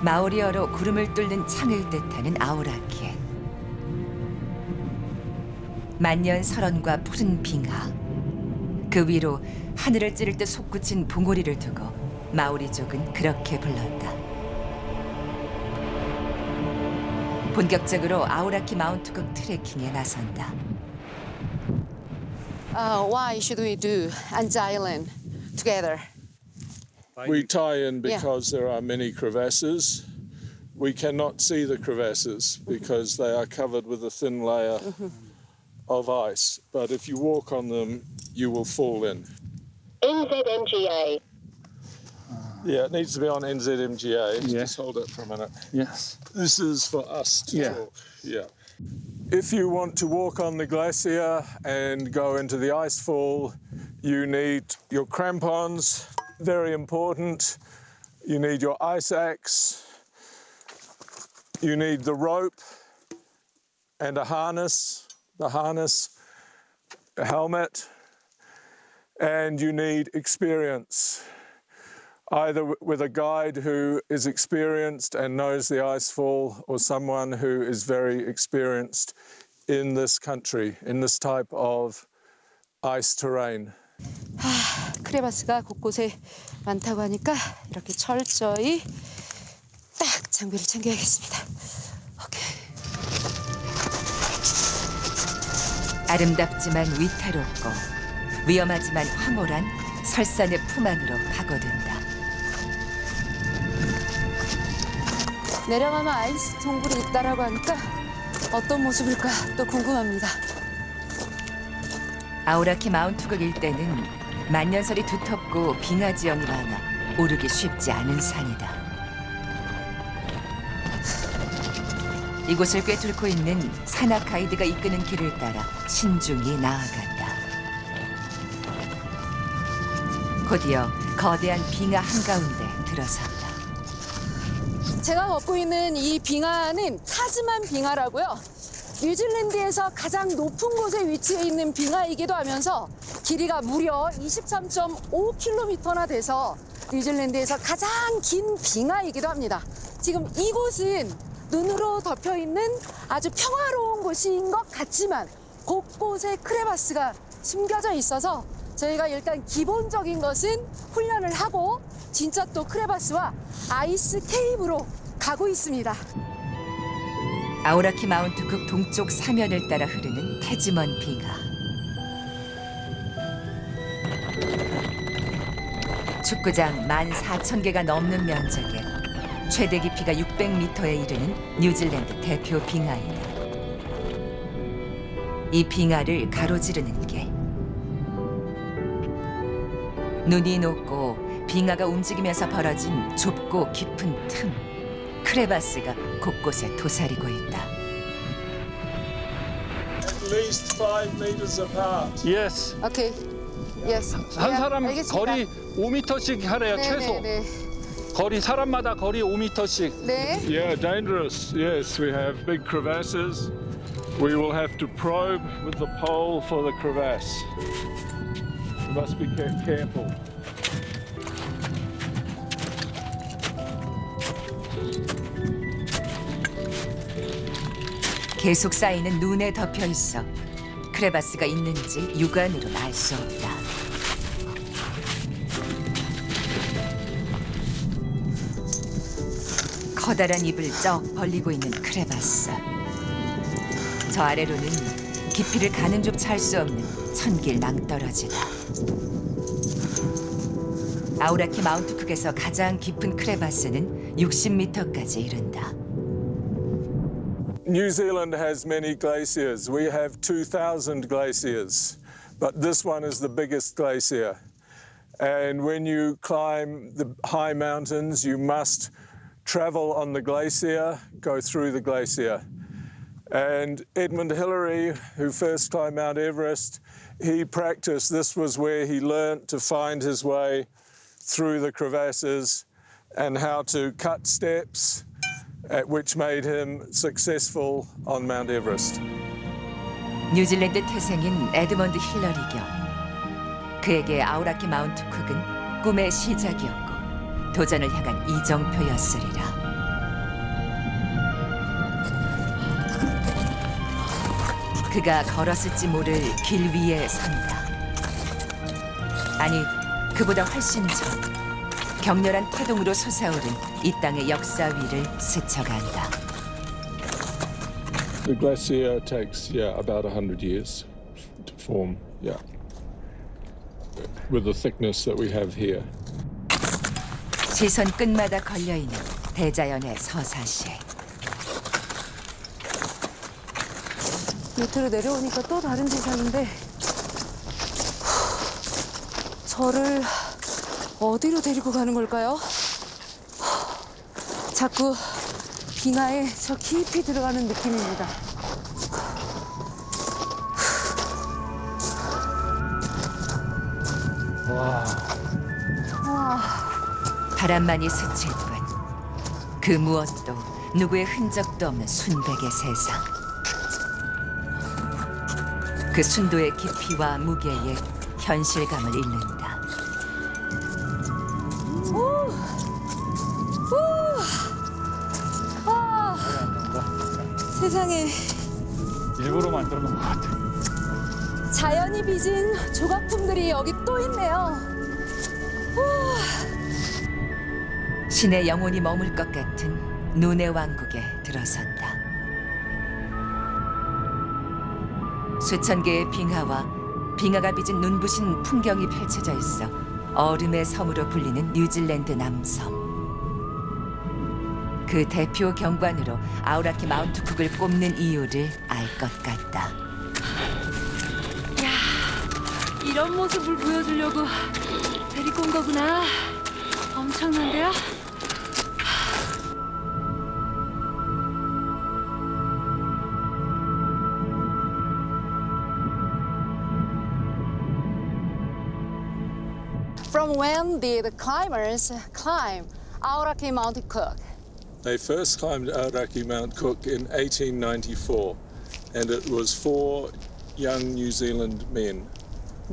마오리어로 구름을 뚫는 창을 뜻하는 아우라키. 만년 설원과 푸른 빙하. 그 위로 하늘을 찌를 듯 솟구친 봉우리를 두고 마오리족은 그렇게 불렀다. 본격적으로 아우라키 마운트급 트레킹에 나선다. Why should we do Anza Island together? We tie in because there are many crevasses. We cannot see the crevasses because they are covered with a thin layer of ice. But if you walk on them, you will fall in. NZMGA. Yeah, it needs to be on NZMGA. Yeah. Just hold it for a minute. Yes. This is for us to Yeah. talk. Yeah. If you want to walk on the glacier and go into the icefall, you need your crampons, very important. You need your ice axe. You need the rope and a harness, a helmet, and you need experience, either with a guide who is experienced and knows the icefall or someone who is very experienced in this country, in this type of ice terrain. 크레바스가 곳곳에 많다고 하니까 이렇게 철저히 딱 장비를 챙겨야겠습니다. 오케이. 아름답지만 위태롭고 위험하지만 황홀한 설산의 품 안으로 파고든다. 내려가면 아이스 동굴이 있다라고 하니까 어떤 모습일까 또 궁금합니다. 아우라키 마운트극 일대는 만년설이 두텁고 빙하 지형이 많아 오르기 쉽지 않은 산이다. 이곳을 꿰뚫고 있는 산악 가이드가 이끄는 길을 따라 신중히 나아간다. 곧이어 거대한 빙하 한가운데 들어선다. 제가 걷고 있는 이 빙하는 타즈만 빙하라고요. 뉴질랜드에서 가장 높은 곳에 위치해 있는 빙하이기도 하면서 길이가 무려 23.5km나 돼서 뉴질랜드에서 가장 긴 빙하이기도 합니다. 지금 이곳은 눈으로 덮여 있는 아주 평화로운 곳인 것 같지만 곳곳에 크레바스가 숨겨져 있어서 저희가 일단 기본적인 것은 훈련을 하고 진짜 또 크레바스와 아이스 케이브로 가고 있습니다. 아우라키 마운트극 동쪽 사면을 따라 흐르는 태즈먼 빙하. 축구장 14,000개가 넘는 면적에 최대 깊이가 600m에 이르는 뉴질랜드 대표 빙하이다. 이 빙하를 가로지르는 길. 눈이 녹고 빙하가 움직이면서 벌어진 좁고 깊은 틈. 크레바스가 곳곳에 도사리고 있다. At least 5 meters apart. Yes. 오케이. 예스. 한 사람 거리 5m씩 하래요, 최소. 네. 거리 사람마다 거리 5m씩. 네. Yeah, dangerous. Yes, we have big crevasses. We will have to probe with the pole for the crevasse. We must be careful. 계속 쌓이는 눈에 덮여 있어 크레바스가 있는지 육안으로는 알 수 없다. 커다란 입을 쩍 벌리고 있는 크레바스. 저 아래로는 깊이를 가는 좁차 할 수 없는 천길 낭떠러지다. 아우라키 마운트쿡에서 가장 깊은 크레바스는 60m까지 이른다. New Zealand has many glaciers. We have 2,000 glaciers, but this one is the biggest glacier. And when you climb the high mountains, you must travel on the glacier, go through the glacier. And Edmund Hillary, who first climbed Mount Everest, he practiced. This was where he learnt to find his way through the crevasses and how to cut steps, which made him successful on Mount Everest. 뉴질랜드 태생인 에드먼드 힐러리경. 그에게 아우라키 마운트쿡은 꿈의 시작이었고 도전을 향한 이정표였으리라. 그가 걸었을지 모를 길 위에 선다. 아니, 그보다 훨씬 전 격렬한 태동으로 솟아오른 이 땅의 역사 위를 스쳐간다. The glacier takes, about 100 years to form, with the thickness that we have here. 시선 끝마다 걸려있는 대자연의 서사시. 밑으로 내려오니까 또 다른 세상인데 저를 어디로 데리고 가는 걸까요? 자꾸 빙하에 저 깊이 들어가는 느낌입니다. 바람만이 스칠 뿐 그 무엇도 누구의 흔적도 없는 순백의 세상. 그 순도의 깊이와 무게에 현실감을 잃는다. 세상에 일부러 만들어 놓은 것 같아. 자연이 빚은 조각품들이 여기 또 있네요. 신의 영혼이 머물 것 같은 눈의 왕국에 들어선다. 수천 개의 빙하와 빙하가 빚은 눈부신 풍경이 펼쳐져 있어 얼음의 섬으로 불리는 뉴질랜드 남섬. 그 대표 경관으로 아우라키 마운트 쿡을 꼽는 이유를 알 것 같다. 이런 모습을 보여주려고 데리고 온 거구나. 엄청난데요? From when did the climbers climb Aoraki Mount Cook? They first climbed Aoraki Mount Cook in 1894, and it was 4 young New Zealand men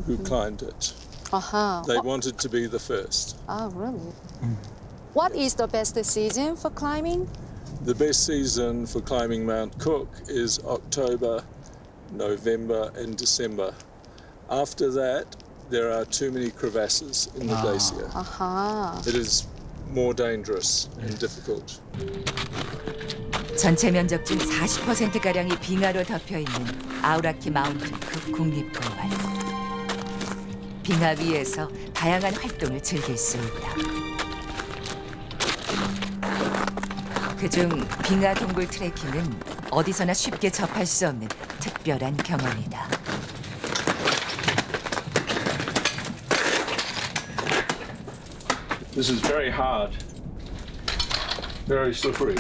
who climbed it. They wanted to be the first. Oh, really? What is the best season for climbing? The best season for climbing Mount Cook is October, November, and December. After that, there are too many crevasses in the glacier. It is more dangerous and difficult. 전체 면적 중 40%가량이 빙하로 덮여있는 아우라키 마운트 쿡 국립공원. 빙하 위에서 다양한 활동을 즐길 수 있다. 그중 빙하 동굴 트레킹은 어디서나 쉽게 접할 수 없는 특별한 경험이다. This is very hard, very slippery.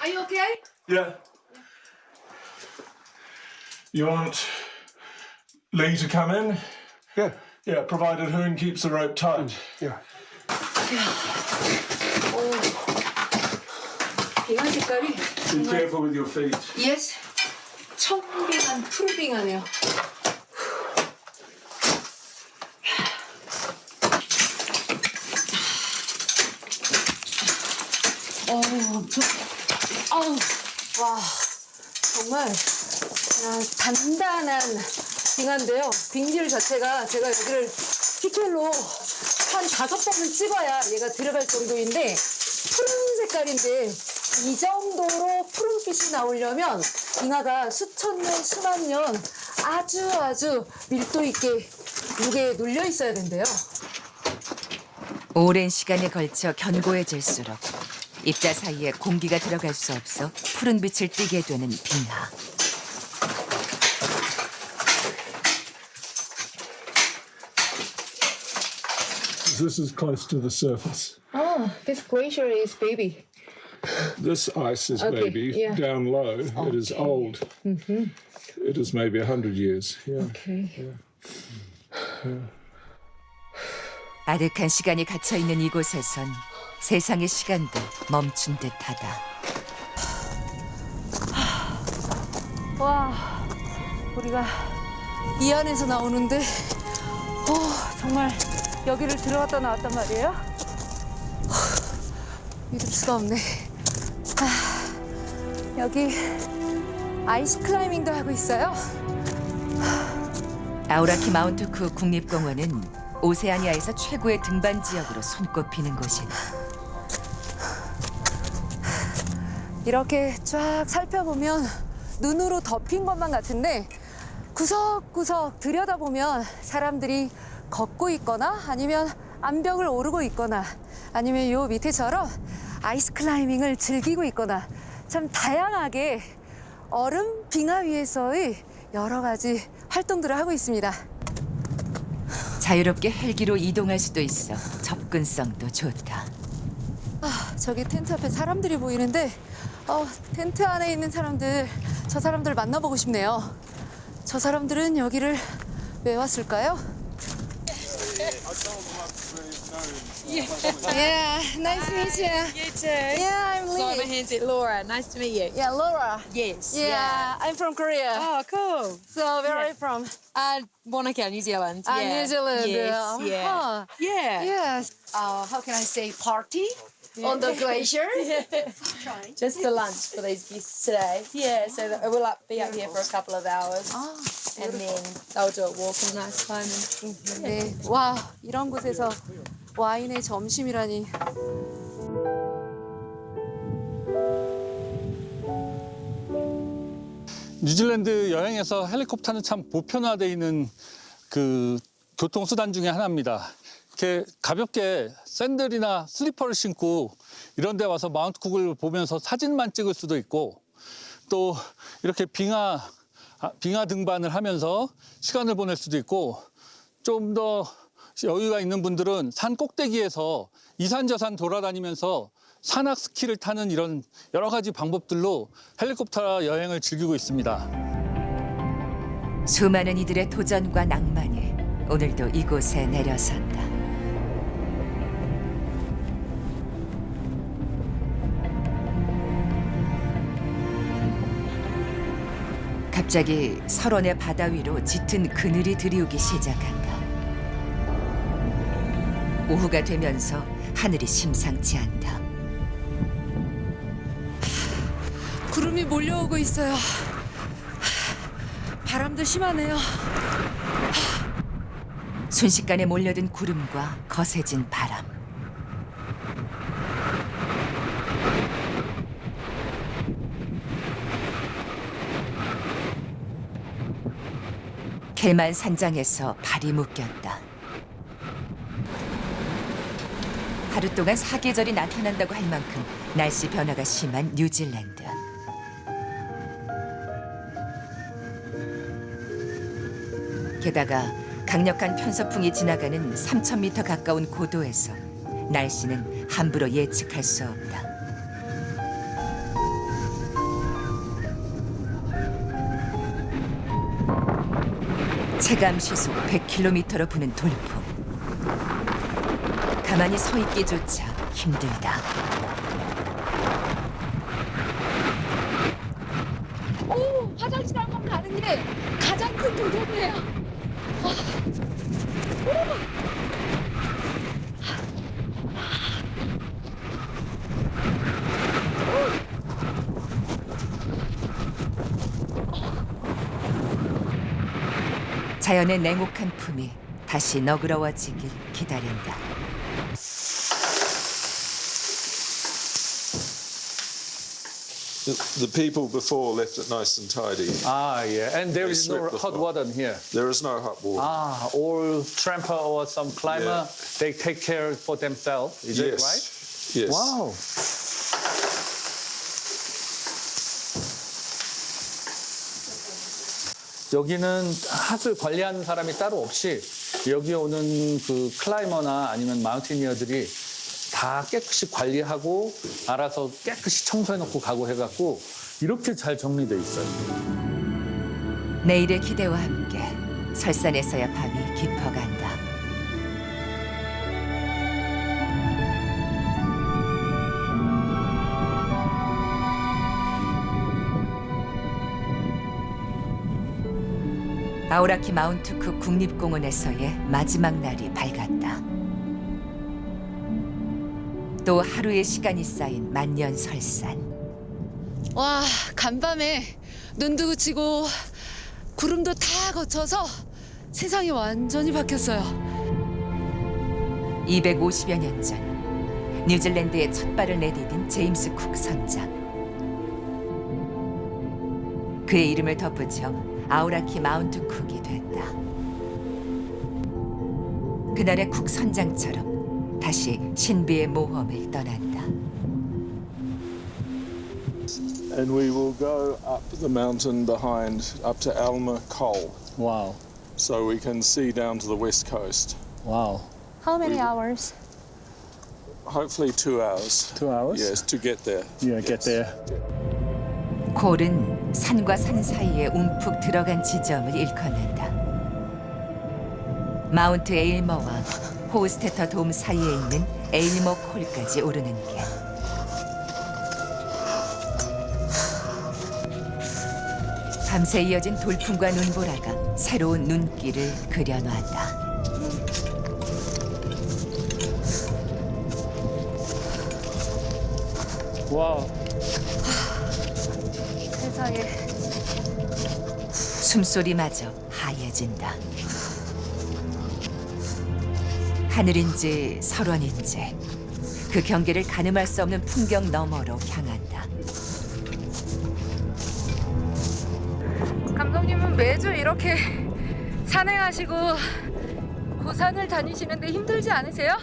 Are you okay? Yeah. You want Lee to come in? Yeah. Yeah, provided Hoon keeps the rope tight. Yeah. 빙하 색깔이 Be careful with your feet. yes. 청빙한 푸르빙하네요. 와, 정말 단단한 빙하인데요. 빙질 자체가 제가 여기를 피켈로 한 5번은 찍어야 얘가 들어갈 정도인데 푸른 색깔인데 이 정도로 푸른빛이 나오려면 빙하가 수천 년, 수만 년 아주 밀도 있게 무게에 눌려 있어야 된대요. 오랜 시간에 걸쳐 견고해질수록 입자 사이에 공기가 들어갈 수 없어 푸른 빛을 띠게 되는 빙하. This is close to the surface. Oh, this glacier is baby. This ice is Okay, maybe yeah. down low. It is old. It is maybe 100 years. Yeah. Okay. 아득한 시간이 갇혀 있는 이곳에선 세상의 시간도 멈춘 듯하다. 와, 우리가 이 안에서 나오는데, 정말 여기를 들어갔다 나왔단 말이에요? 믿을 수가 없네. 여기 아이스 클라이밍도 하고 있어요. 아우라키 마운트쿠 국립공원은 오세아니아에서 최고의 등반 지역으로 손꼽히는 곳이다. 이렇게 쫙 살펴보면 눈으로 덮인 것만 같은데 구석구석 들여다보면 사람들이 걷고 있거나 아니면 암벽을 오르고 있거나 아니면 요 밑에처럼 아이스 클라이밍을 즐기고 있거나 참 다양하게 얼음 빙하 위에서의 여러 가지 활동들을 하고 있습니다. 자유롭게 헬기로 이동할 수도 있어 접근성도 좋다. 저기 텐트 앞에 사람들이 보이는데 텐트 안에 있는 사람들, 저 사람들 만나보고 싶네요. 저 사람들은 여기를 왜 왔을까요? Yeah, nice to meet you. You too. Yeah, I'm So I'm Lee. Hansit Laura. Nice to meet you. Yeah, Laura. Yes. Yeah, I'm from Korea. Oh, cool. So where are you from? Wanaka, New Zealand. Ah, yeah. New Zealand. Yes. Yeah. Uh-huh. Yeah. Yes. How can I say party on the glacier? Just for lunch for these guests today. Yeah. So we'll be up here for a couple of hours, and then they'll do a walk in a nice time. And 네. 와, 이런 곳에서 와인의 점심이라니. 뉴질랜드 여행에서 헬리콥터는 참 보편화되어 있는 그 교통수단 중에 하나입니다. 이렇게 가볍게 샌들이나 슬리퍼를 신고 이런 데 와서 마운트쿡을 보면서 사진만 찍을 수도 있고 또 이렇게 빙하 등반을 하면서 시간을 보낼 수도 있고 좀 더 여유가 있는 분들은 산 꼭대기에서 이산저산 돌아다니면서 산악 스키를 타는 이런 여러 가지 방법들로 헬리콥터 여행을 즐기고 있습니다. 수많은 이들의 도전과 낭만이 오늘도 이곳에 내려선다. 갑자기 설원의 바다 위로 짙은 그늘이 들이오기 시작한다. 오후가 되면서 하늘이 심상치 않다. 구름이 몰려오고 있어요. 바람도 심하네요. 순식간에 몰려든 구름과 거세진 바람. 켈만 산장에서 발이 묶였다. 하루 동안 사계절이 나타난다고 할 만큼 날씨 변화가 심한 뉴질랜드. 게다가 강력한 편서풍이 지나가는 3,000m 가까운 고도에서 날씨는 함부로 예측할 수 없다. 체감 시속 100km로 부는 돌풍. 가만히 서 있기조차 힘들다. 오, 화장실 한번 가는 게 가장 큰 도전이에요. 자연의 냉혹한 품이 다시 너그러워지길 기다린다. The people before left it nice and tidy. Ah, yeah. And there They is no swept the hot floor. water in here. There is no hot water. Ah, all tramper or some climber, Yeah. they take care for themselves. Is that right? Yes. Wow. 여기는 핫을 관리하는 사람이 따로 없이 여기 오는 그 클라이머나 아니면 마운티니어들이 다 깨끗이 관리하고 알아서 깨끗이 청소해놓고 가고 해갖고 이렇게 잘 정리돼 있어요. 내일의 기대와 함께 설산에서야 밤이 깊어간다. 아우라키 마운트쿡 국립공원에서의 마지막 날이 밝았다. 또 하루의 시간이 쌓인 만년설산. 와, 간밤에 눈도 그치고 구름도 다 거쳐서 세상이 완전히 바뀌었어요. 250여 년 전 뉴질랜드에 첫 발을 내디딘 제임스 쿡 선장. 그의 이름을 덧붙여 아우라키 마운트 쿡이 됐다. 그날의 쿡 선장처럼 다시 신비의 모험을 떠난다. And we will go up the mountain behind, up to Alma Col, 와우. so we can see down to the west coast. 와우. How many hours? Hopefully 2 hours. 2 hours? Yes, to get there. Yeah, get there. 콜은 산과 산 사이에 움푹 들어간 지점을 일컫는다. 마운트 에일머와 호스테터 돔 사이에 있는 에일머 콜까지 오르는 길. 밤새 이어진 돌풍과 눈보라가 새로운 눈길을 그려놨다. 와우. 세상에. 숨소리마저 하얘진다. 하늘인지 설원인지 그 경계를 가늠할 수 없는 풍경 너머로 향한다. 감독님은 매주 이렇게 산행하시고 고산을 다니시는데 힘들지 않으세요?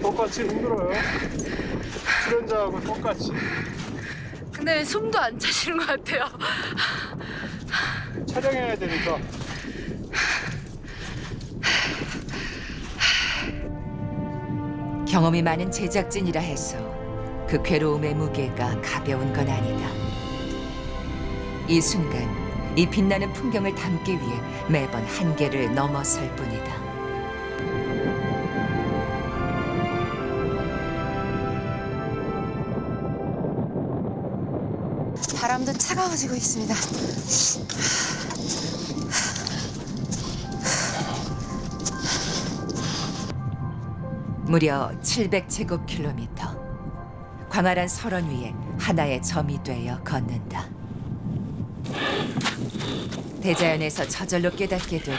똑같이 힘들어요. 출연자하고 똑같이. 근데 숨도 안 차시는 것 같아요. 촬영해야 되니까. 경험이 많은 제작진이라 해서 그 괴로움의 무게가 가벼운 건 아니다. 이 순간, 이 빛나는 풍경을 담기 위해 매번 한계를 넘어설 뿐이다. 바람도 차가워지고 있습니다. 무려 700제곱킬로미터. 광활한 설원 위에 하나의 점이 되어 걷는다. 대자연에서 저절로 깨닫게 되는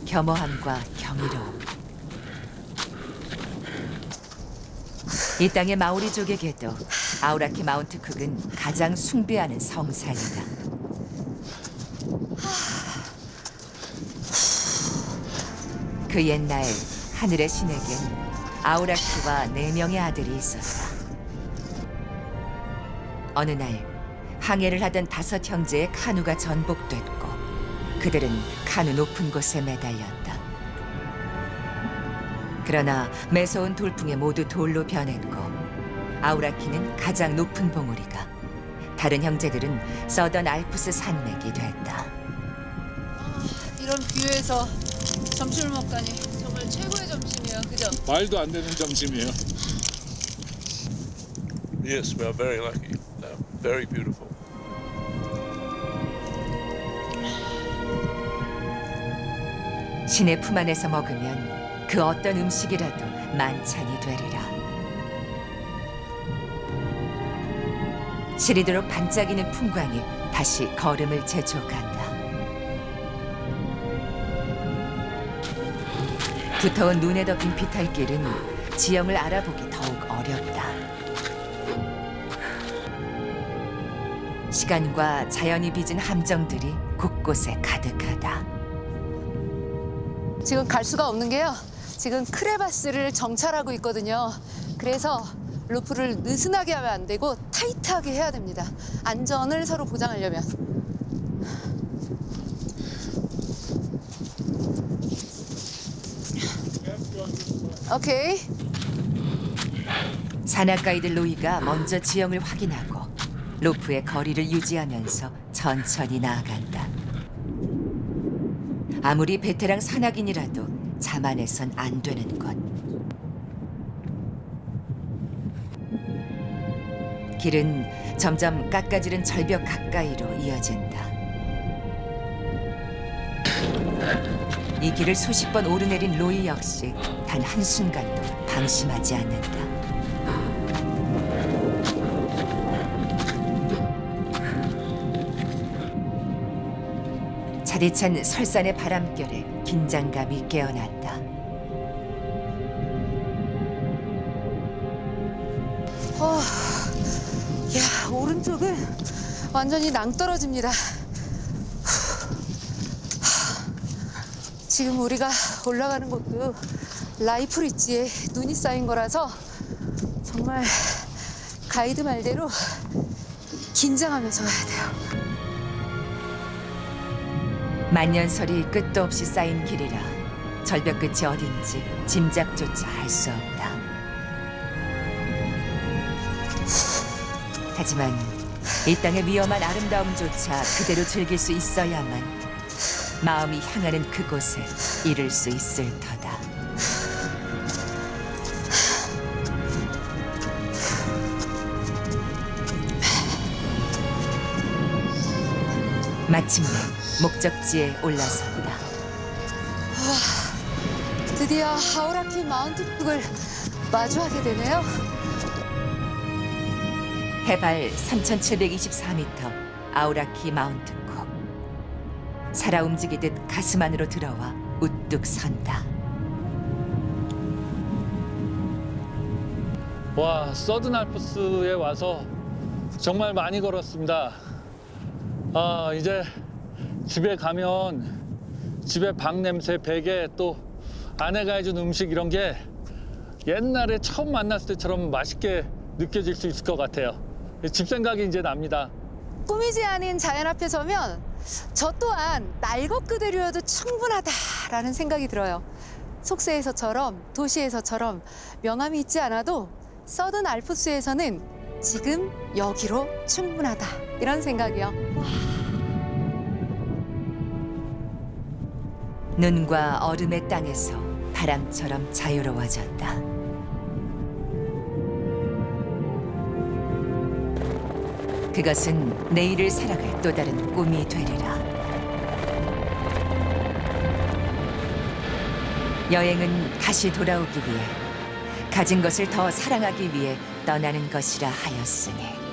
겸허함과 경이로움. 이 땅의 마오리족에게도 아우라키 마운트 쿡은 가장 숭배하는 성산이다. 그 옛날 하늘의 신에겐 아우라키와 4명의 아들이 있었다. 어느 날 항해를 하던 5 형제의 카누가 전복됐고 그들은 카누 높은 곳에 매달렸다. 그러나 매서운 돌풍에 모두 돌로 변했고 아우라키는 가장 높은 봉우리가, 다른 형제들은 서던 알프스 산맥이 됐다. 이런 뷰에서 점심을 먹다니 정말 최고의 점심이에요. 그죠? 말도 안 되는 점심이에요. Yes, we are very lucky. Very beautiful. 신의 품 안에서 먹으면 그 어떤 음식이라도 만찬이 되리라. 시리도록 반짝이는 풍광이 다시 걸음을 재촉한다. 두터운 눈에 덮인 비탈길은 지형을 알아보기 더욱 어렵다. 시간과 자연이 빚은 함정들이 곳곳에 가득하다. 지금 갈 수가 없는 게요. 지금 크레바스를 정찰하고 있거든요. 그래서 루프를 느슨하게 하면 안 되고 타이트하게 해야 됩니다. 안전을 서로 보장하려면. 오케이. 산악 가이드 로이가 먼저 지형을 확인하고 로프의 거리를 유지하면서 천천히 나아간다. 아무리 베테랑 산악인이라도 자만해선 안 되는 것. 길은 점점 깎아지른 절벽 가까이로 이어진다. 이 길을 수십 번 오르내린 로이 역시 단 한순간도 방심하지 않는다. 차디찬 설산의 바람결에 긴장감이 깨어난다. 야, 오른쪽은 완전히 낭떠러집니다. 지금 우리가 올라가는 곳도 라이프 리지에 눈이 쌓인 거라서 정말 가이드 말대로 긴장하면서 가야 돼요. 만년설이 끝도 없이 쌓인 길이라 절벽 끝이 어딘지 짐작조차 할 수 없다. 하지만 이 땅의 위험한 아름다움조차 그대로 즐길 수 있어야만 마음이 향하는 그곳에 이를 수 있을 터다. 마침내 목적지에 올라선다. 드디어 하우라키 마운트 쿡을 마주하게 되네요. 해발 3,724m 아우라키 마운트 콕. 살아 움직이듯 가슴 안으로 들어와 우뚝 선다. 와, 서든 알프스에 와서 정말 많이 걸었습니다. 아, 이제 집에 가면 집에 방 냄새, 베개, 또 아내가 해준 음식 이런 게 옛날에 처음 만났을 때처럼 맛있게 느껴질 수 있을 것 같아요. 집 생각이 이제 납니다. 꾸미지 않은 자연 앞에 서면 저 또한 날 것 그대로여도 충분하다라는 생각이 들어요. 속세에서처럼 도시에서처럼 명암이 있지 않아도 서든 알프스에서는 지금 여기로 충분하다 이런 생각이요. 눈과 얼음의 땅에서 바람처럼 자유로워졌다. 그것은 내일을 살아갈 또 다른 꿈이 되리라. 여행은 다시 돌아오기 위해, 가진 것을 더 사랑하기 위해 떠나는 것이라 하였으니